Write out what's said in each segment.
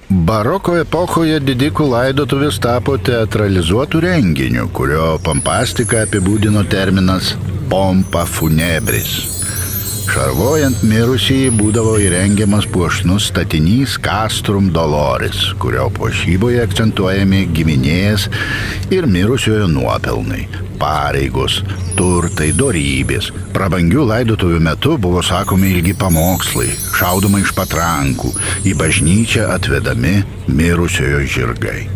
Baroko epochoje didikų laidotuvės tapo teatralizuotų renginių, kurio pompastiką apibūdino terminas pompa funebris. Šarvojant mirusįjį būdavo įrengiamas puošnus statinys castrum doloris, kurio puošyboje akcentuojami giminės ir mirusiojo nuopelnai, pareigos, turtai, dorybės. Prabangių laidotuvių metu buvo sakomi ilgi pamokslai, šaudoma iš patrankų, į bažnyčią atvedami mirusiojo žirgai.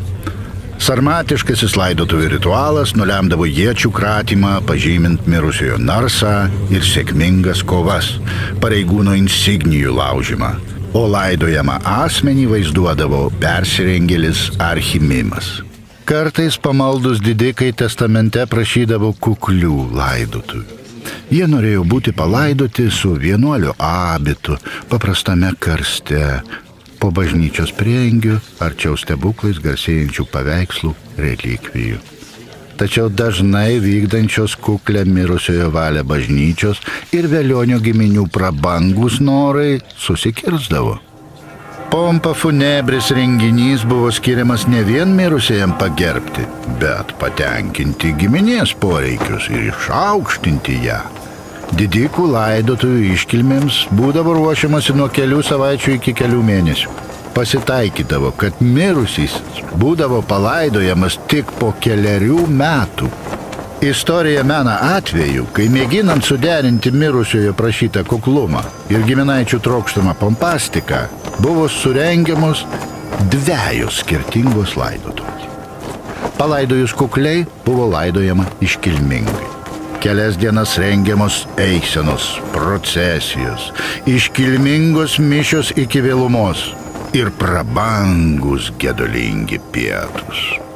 Sarmatiškasis laidotuvių ritualas nulemdavo iečių kratymą, pažymint mirusiojo narsą ir sėkmingas kovas, pareigūno insignijų laužimą, o laidojamą asmenį vaizduodavo persirengėlis archimimas. Kartais pamaldus didikai testamente prašydavo kuklių laidotuvių. Jie norėjo būti palaidoti su vienuolio abitu, paprastame karste, po bažnyčios priengių, arčiau stebuklais garsėjančių paveikslų relikvijų. Tačiau dažnai vykdančios kuklę mirusiojo valią bažnyčios ir velionio giminių prabangus norai susikirzdavo. Pompa funebris renginys buvo skiriamas ne vien mirusiajam pagerbti, bet patenkinti giminės poreikius ir išaukštinti ją. Didikų laidotuvių iškilmėms būdavo ruošiamasi nuo kelių savaičių iki kelių mėnesių. Pasitaikydavo, kad mirusysis būdavo palaidojamas tik po 4 metų. Istorija mena atveju, kai mėginant suderinti mirusiojo prašytą kuklumą ir giminaičių trokštamą pompastiką, buvo surengiamos 2 skirtingos laidotuvės. Palaidojus kukliai buvo laidojama iškilmingai. Kelias dienas rengiamos eisenos, procesijos, iškilmingos mišios iki vėlumos ir prabangus gedulingi pietūs.